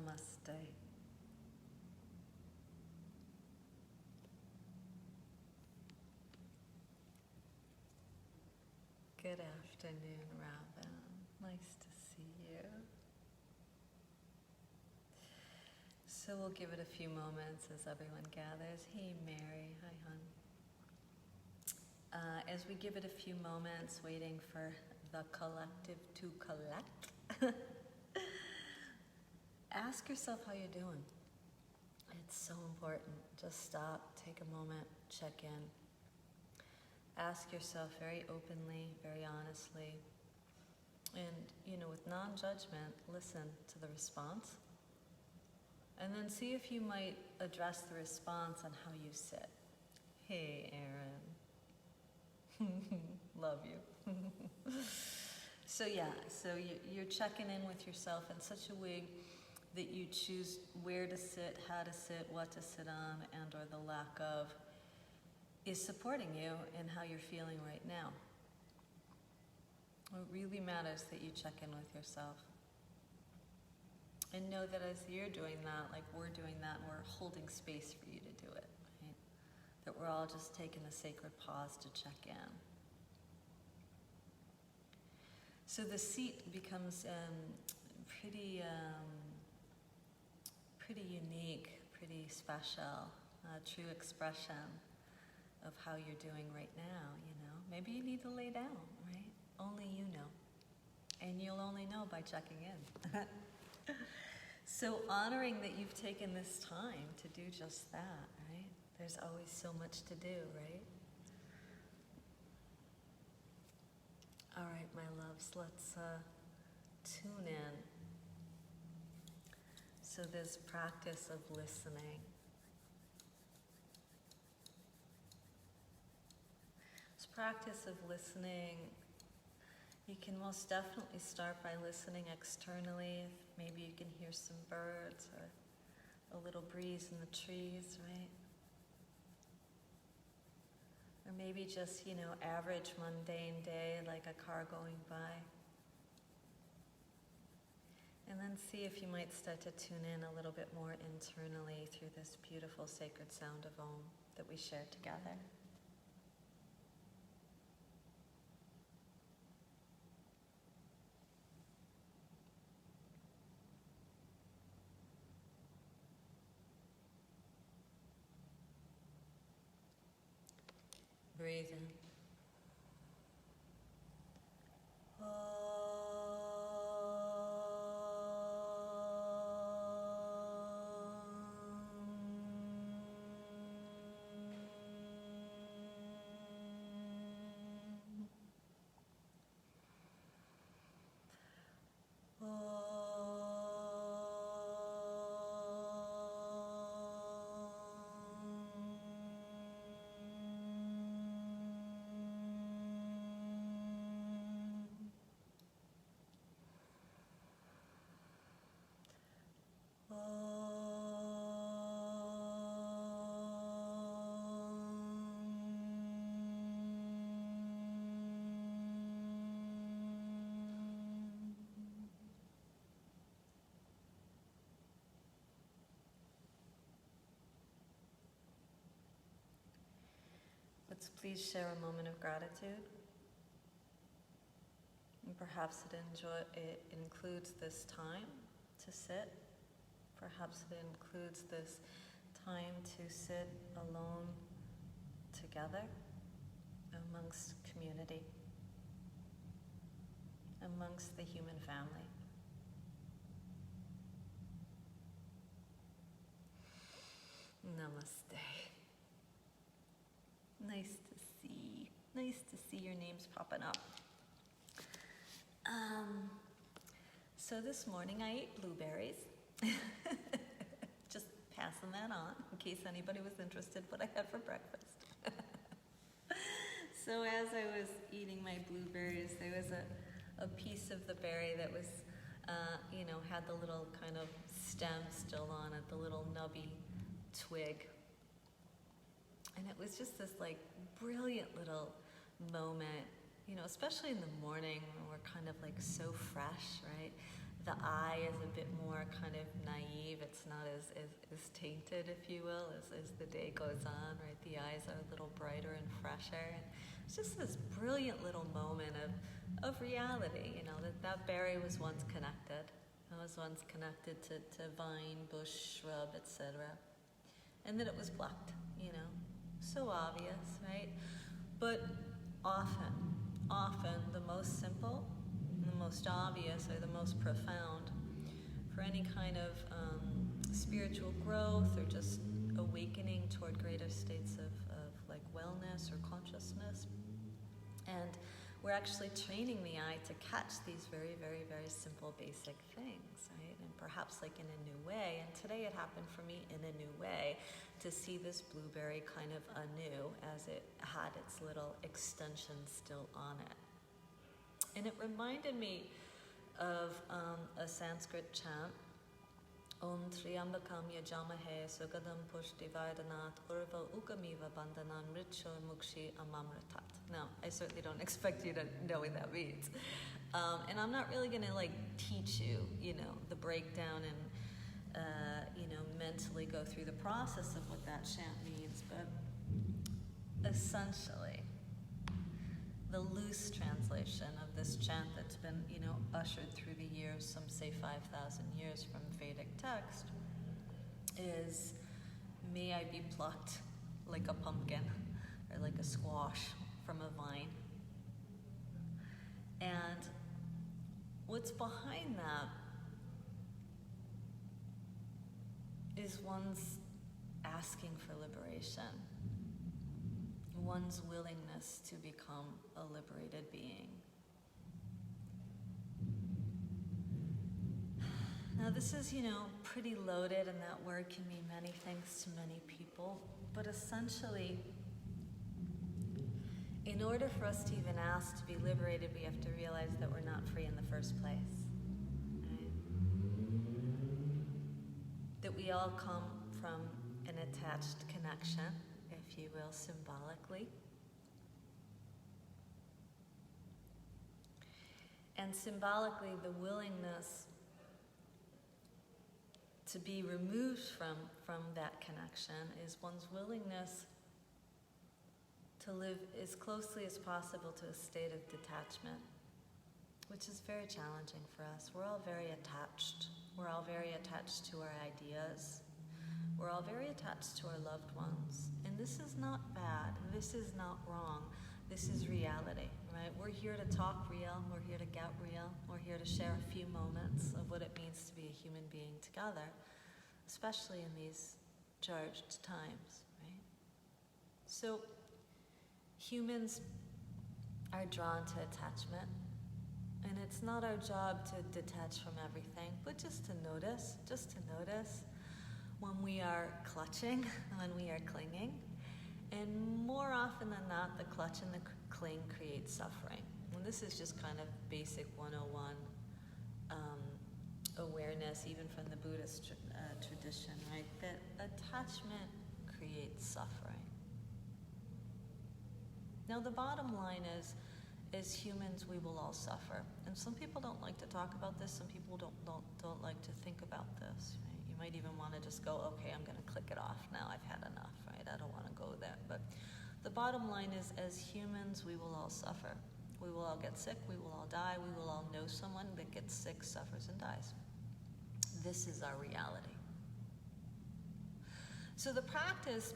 Namaste. Good afternoon, Robin. Nice to see you. So we'll give it a few moments as everyone gathers. Hey, Mary. Hi, hon. As we give it a few moments, waiting for the collective to collect, ask yourself how you're doing. It's so important. Just stop, take a moment, check in. Ask yourself very openly, very honestly, and with non-judgment, listen to the response. And then see if you might address the response on how you sit. Hey, Aaron. Love you. So you're checking in with yourself in such a way that you choose where to sit, how to sit, what to sit on, and or the lack of is supporting you in how you're feeling right now. It really matters that you check in with yourself. And know that as you're doing that, like we're doing that, we're holding space for you to do it, right? That we're all just taking a sacred pause to check in. So the seat becomes pretty unique, pretty special, true expression of how you're doing right now, Maybe you need to lay down, right? Only you know. And you'll only know by checking in. So honoring that you've taken this time to do just that, right? There's always so much to do, right? All right, my loves, let's tune in. So this practice of listening. This practice of listening, you can most definitely start by listening externally. Maybe you can hear some birds or a little breeze in the trees, right? Or maybe just, average mundane day like a car going by. And then see if you might start to tune in a little bit more internally through this beautiful sacred sound of Om that we share together. Breathe in. Let's please share a moment of gratitude. And perhaps it includes this time to sit. Perhaps it includes this time to sit alone together amongst community, amongst the human family. Namaste. Nice to see your names popping up. So this morning I ate blueberries. Just passing that on in case anybody was interested what I had for breakfast. So as I was eating my blueberries, there was a piece of the berry that was, had the little kind of stem still on it, the little nubby twig. And it was just this brilliant little moment, especially in the morning when we're kind of so fresh, right? The I is a bit more kind of naive. It's not as tainted, if you will, as the day goes on, right? The eyes are a little brighter and fresher. And it's just this brilliant little moment of reality, that berry was once connected. It was once connected to vine, bush, shrub, etc. And then it was plucked, So obvious, right? But often, the most simple, the most obvious, or the most profound for any kind of spiritual growth or just awakening toward greater states of like wellness or consciousness. And we're actually training the eye to catch these very, very, very simple, basic things, right? And perhaps like in a new way. And today it happened for me in a new way to see this blueberry kind of anew as it had its little extension still on it. And it reminded me of a Sanskrit chant, Om Triambakam Yajamahe Sugadam Pushtivardhanat Urva Ukamiva Bandhanan Mritshur Mukshi Amamritat. Now, I certainly don't expect you to know what that means. And I'm not really going to teach you, the breakdown and, mentally go through the process of what that chant means. But essentially, the loose translation of this chant that's been, ushered through the years, some say 5,000 years from Vedic text, is, may I be plucked like a pumpkin or like a squash from a vine. And what's behind that is one's asking for liberation, one's willingness to become a liberated being. Now this is, pretty loaded, and that word can mean many things to many people, but essentially, in order for us to even ask to be liberated, we have to realize that we're not free in the first place. Right? That we all come from an attached connection, if you will, symbolically. And symbolically, the willingness to be removed from that connection is one's willingness to live as closely as possible to a state of detachment, which is very challenging for us. We're all very attached. We're all very attached to our ideas. We're all very attached to our loved ones. And this is not bad. This is not wrong. This is reality, right? We're here to talk real. We're here to get real. We're here to share a few moments of what it means to be a human being together, especially in these charged times, right? So humans are drawn to attachment, and it's not our job to detach from everything, but just to notice when we are clutching, when we are clinging. And more often than not, the clutch and the cling create suffering. And this is just kind of basic 101 awareness, even from the Buddhist tradition, right? That attachment creates suffering. Now, the bottom line is, as humans, we will all suffer. And some people don't like to talk about this. Some people don't like to think about this, right? You might even want to just go, okay, I'm going to click it off now. I've had enough, right? I don't want to go there. But the bottom line is, as humans, we will all suffer. We will all get sick. We will all die. We will all know someone that gets sick, suffers, and dies. This is our reality. So the practice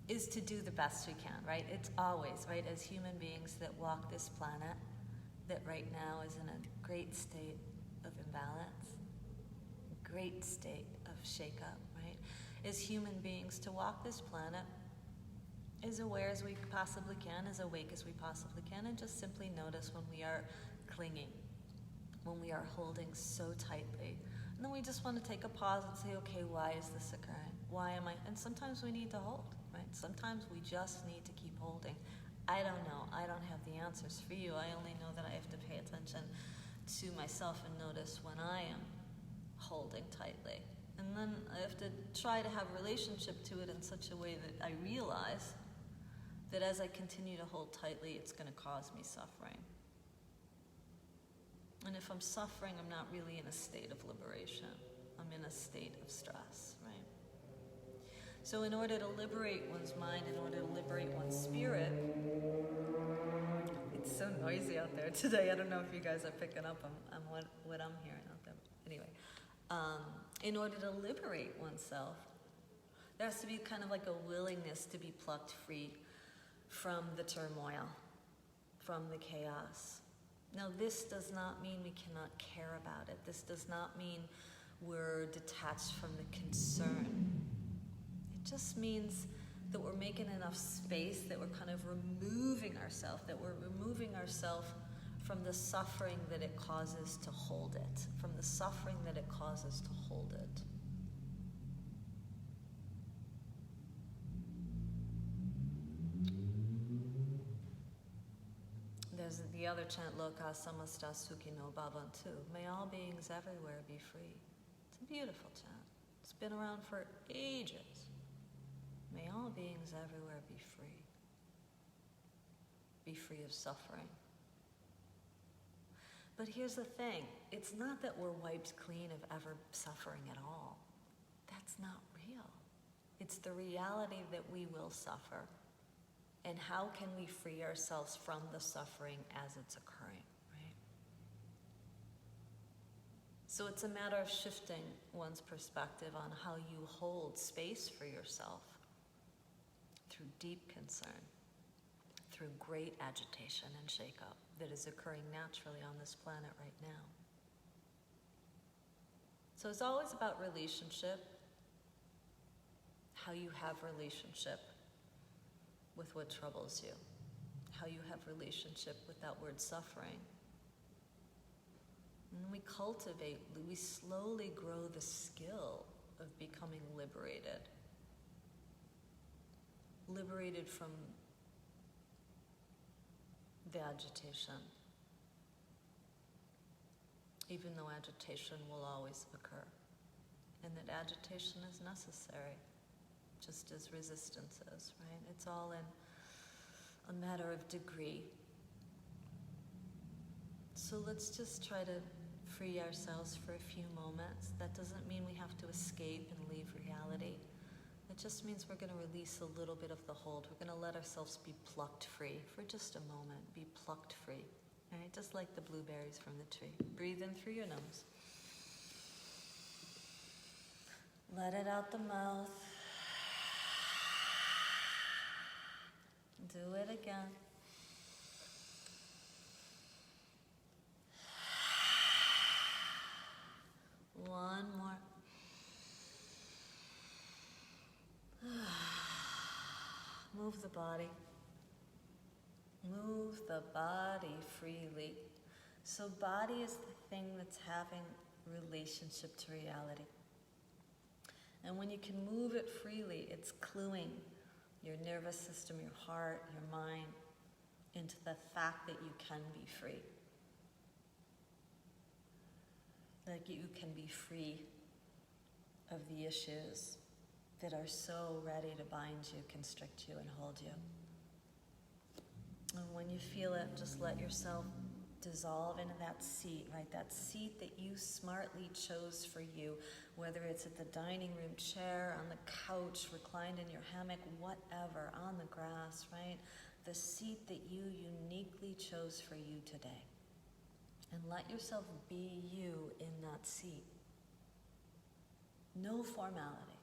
is to do the best we can, right? It's always, right, as human beings that walk this planet, that right now is in a great state of imbalance, great state of shake-up, right? As human beings, to walk this planet as aware as we possibly can, as awake as we possibly can, and just simply notice when we are clinging, when we are holding so tightly. And then we just want to take a pause and say, okay, why is this occurring? Why am I? And sometimes we need to hold, right? Sometimes we just need to keep holding. I don't know. I don't have the answers for you. I only know that I have to pay attention to myself and notice when I am holding tightly. And then I have to try to have a relationship to it in such a way that I realize that as I continue to hold tightly, it's going to cause me suffering. And if I'm suffering, I'm not really in a state of liberation. I'm in a state of stress, right? So in order to liberate one's mind, in order to liberate one's spirit, it's so noisy out there today. I don't know if you guys are picking up on what I'm hearing out there. Anyway, in order to liberate oneself, there has to be kind of like a willingness to be plucked free from the turmoil, from the chaos. Now, this does not mean we cannot care about it. This does not mean we're detached from the concern. It just means that we're making enough space, that we're kind of removing ourselves, from the suffering that it causes to hold it, from the suffering that it causes to hold it. There's the other chant, Loka samasta sukhino bhavantu. May all beings everywhere be free. It's a beautiful chant. It's been around for ages. May all beings everywhere be free. Be free of suffering. But here's the thing. It's not that we're wiped clean of ever suffering at all. That's not real. It's the reality that we will suffer. And how can we free ourselves from the suffering as it's occurring, right? So it's a matter of shifting one's perspective on how you hold space for yourself through deep concern, through great agitation and shakeup that is occurring naturally on this planet right now. So it's always about relationship, how you have relationship with what troubles you, how you have relationship with that word suffering. And we slowly grow the skill of becoming liberated. Liberated from the agitation, even though agitation will always occur, and that agitation is necessary, just as resistance is, right? It's all in a matter of degree. So let's just try to free ourselves for a few moments. That doesn't mean we have to escape and leave reality. It just means we're going to release a little bit of the hold. We're going to let ourselves be plucked free for just a moment. Be plucked free. All right? Just like the blueberries from the tree. Breathe in through your nose. Let it out the mouth. Do it again. One more. Move the body. Move the body freely. So body is the thing that's having relationship to reality. And when you can move it freely, it's cluing your nervous system, your heart, your mind into the fact that you can be free. Like you can be free of the issues that are so ready to bind you, constrict you, and hold you. And when you feel it, just let yourself dissolve into that seat, right? That seat that you smartly chose for you, whether it's at the dining room chair, on the couch, reclined in your hammock, whatever, on the grass, right? The seat that you uniquely chose for you today. And let yourself be you in that seat. No formality.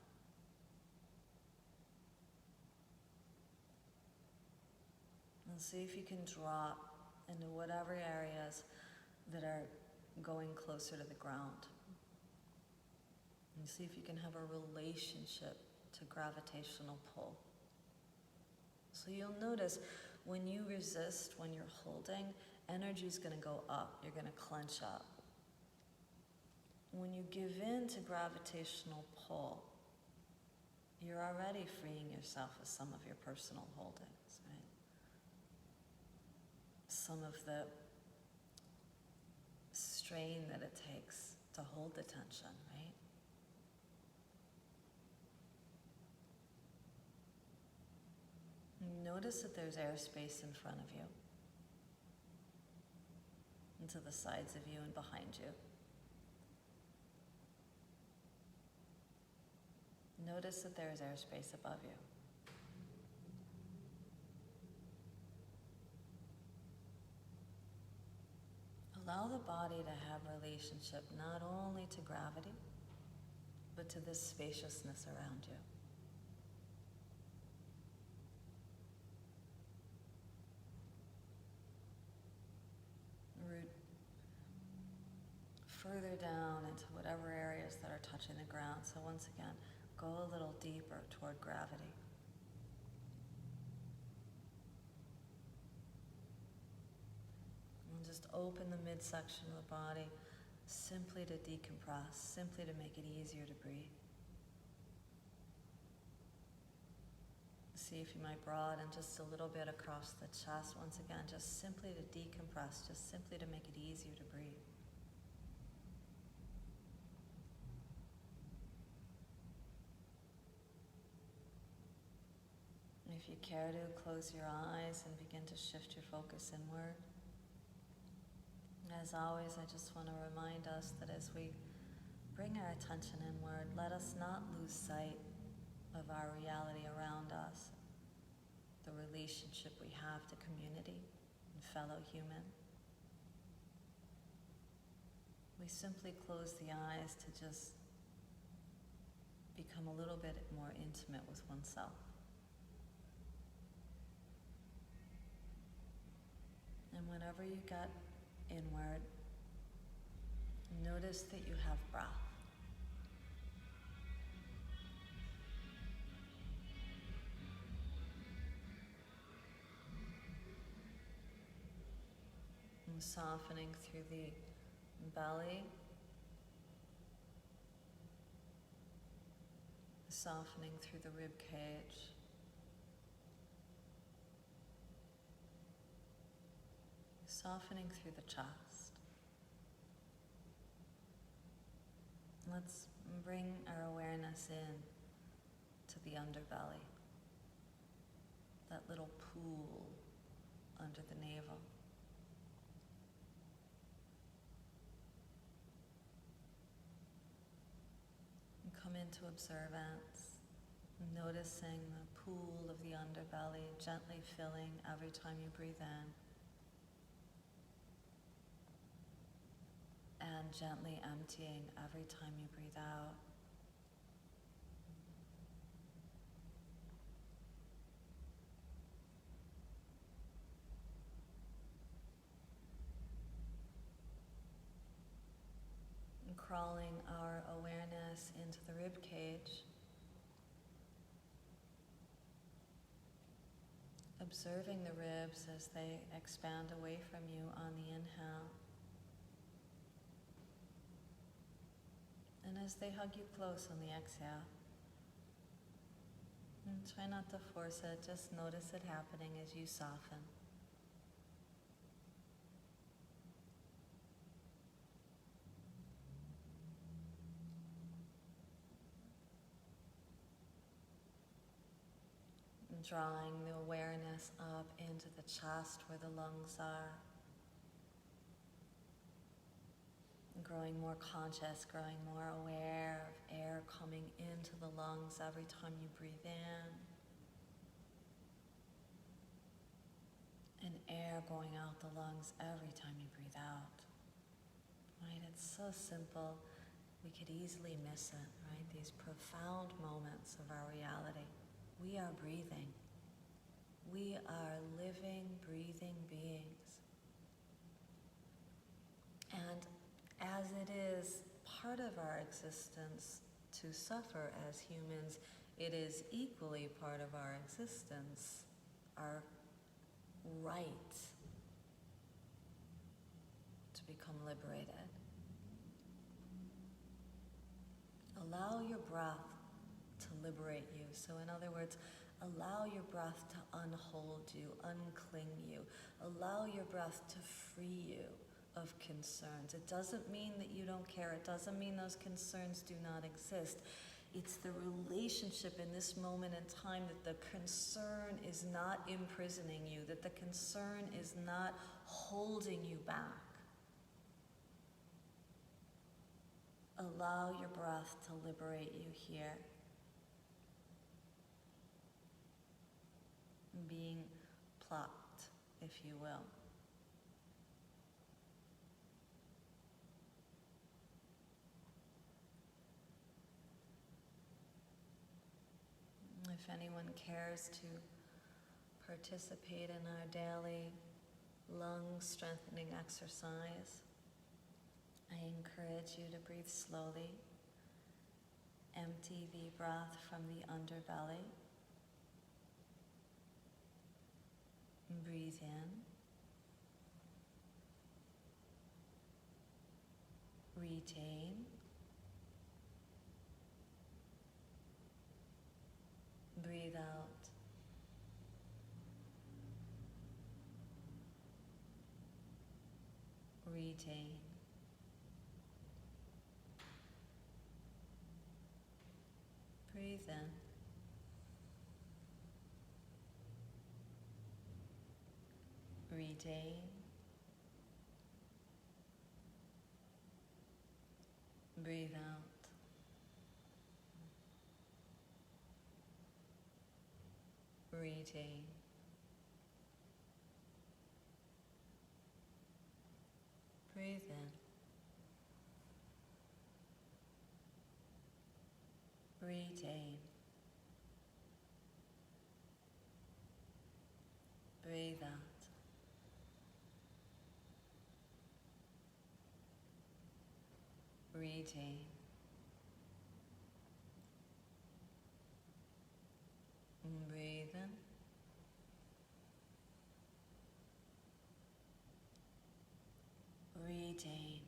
And see if you can drop into whatever areas that are going closer to the ground. And see if you can have a relationship to gravitational pull. So you'll notice when you resist, when you're holding, energy is going to go up. You're going to clench up. When you give in to gravitational pull, you're already freeing yourself of some of your personal holdings, right? Some of the strain that it takes to hold the tension, right? Notice that there's airspace in front of you. and to the sides of you and behind you. Notice that there is airspace above you. Allow the body to have relationship not only to gravity, but to this spaciousness around you. Root further down into whatever areas that are touching the ground. So once again, go a little deeper toward gravity. And just open the midsection of the body simply to decompress, simply to make it easier to breathe. See if you might broaden just a little bit across the chest. Once again, just simply to decompress, just simply to make it easier to breathe. And if you care to, close your eyes and begin to shift your focus inward. As always, I just want to remind us that as we bring our attention inward, let us not lose sight of our reality around us, the relationship we have to community and fellow human. We simply close the eyes to just become a little bit more intimate with oneself. And whenever you get inward, notice that you have breath. And softening through the belly, softening through the rib cage, softening through the chest. Let's bring our awareness in to the underbelly, that little pool under the navel. And come into observance, noticing the pool of the underbelly gently filling every time you breathe in, and gently emptying every time you breathe out. And crawling our awareness into the rib cage, observing the ribs as they expand away from you on the inhale, and as they hug you close on the exhale. And try not to force it, just notice it happening as you soften. And drawing the awareness up into the chest where the lungs are. Growing more conscious, growing more aware of air coming into the lungs every time you breathe in, and air going out the lungs every time you breathe out. Right? It's so simple, we could easily miss it, right? These profound moments of our reality. We are breathing. We are living, breathing beings. And as it is part of our existence to suffer as humans, it is equally part of our existence, our right to become liberated. Allow your breath to liberate you. So in other words, allow your breath to unhold you, uncling you. Allow your breath to free you of concerns. It doesn't mean that you don't care. It doesn't mean those concerns do not exist. It's the relationship in this moment in time that the concern is not imprisoning you, that the concern is not holding you back. Allow your breath to liberate you here. Being plucked, if you will. If anyone cares to participate in our daily lung strengthening exercise, I encourage you to breathe slowly. Empty the breath from the underbelly. Breathe in. Retain. Breathe out. Retain. Breathe in. Retain. Breathe out. Retain. Breathe in. Retain. Breathe out. Retain. Breathe in. Retain.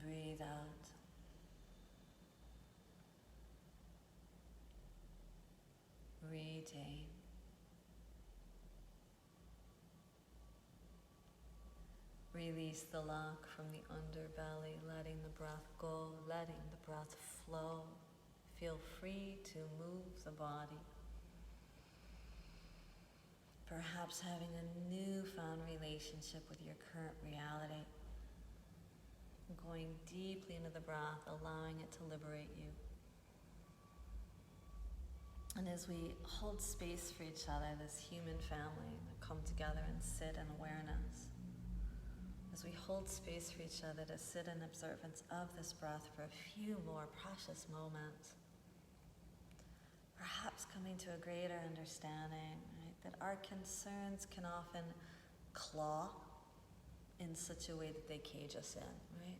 Breathe out. Retain. Release the lock from the underbelly, letting the breath go, letting the breath flow. Feel free to move the body. Perhaps having a newfound relationship with your current reality. Going deeply into the breath, allowing it to liberate you. And as we hold space for each other, this human family that come together and sit in awareness, as we hold space for each other to sit in observance of this breath for a few more precious moments, perhaps coming to a greater understanding, right, that our concerns can often claw in such a way that they cage us in, right?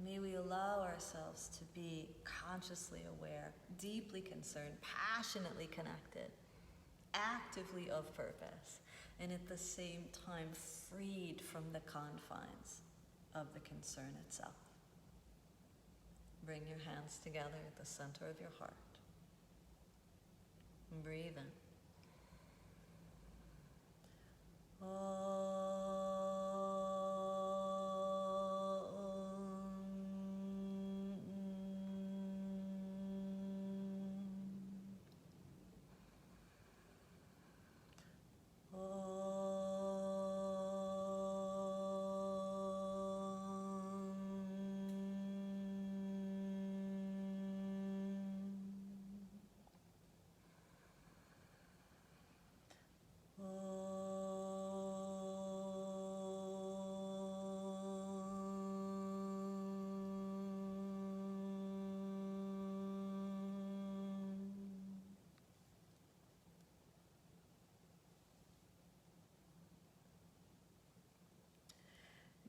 May we allow ourselves to be consciously aware, deeply concerned, passionately connected, actively of purpose, and at the same time freed from the confines of the concern itself. Bring your hands together at the center of your heart. Breathe in.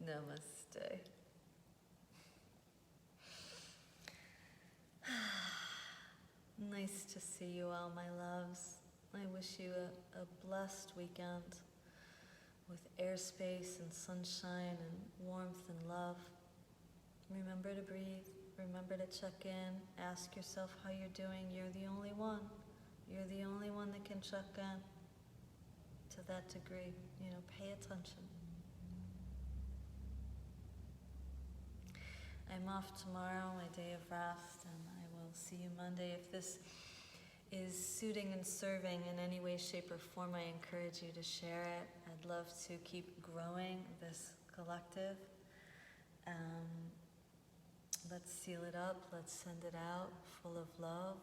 Namaste. Nice to see you all, my loves. I wish you a blessed weekend with airspace and sunshine and warmth and love. Remember to breathe. Remember to check in. Ask yourself how you're doing. You're the only one. You're the only one that can check in to that degree. Pay attention. I'm off tomorrow, my day of rest, and I will see you Monday. If this is suiting and serving in any way, shape, or form, I encourage you to share it. I'd love to keep growing this collective. Let's seal it up. Let's send it out full of love.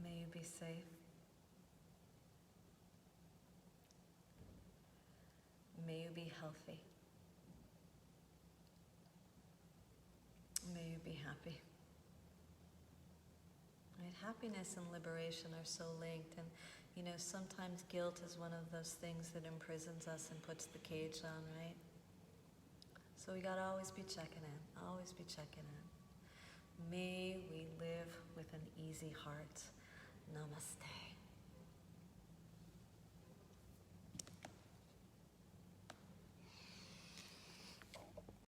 May you be safe. May you be healthy. May you be happy. Right? Happiness and liberation are so linked, and sometimes guilt is one of those things that imprisons us and puts the cage on, right? So we gotta always be checking in, always be checking in. May we live with an easy heart. Namaste.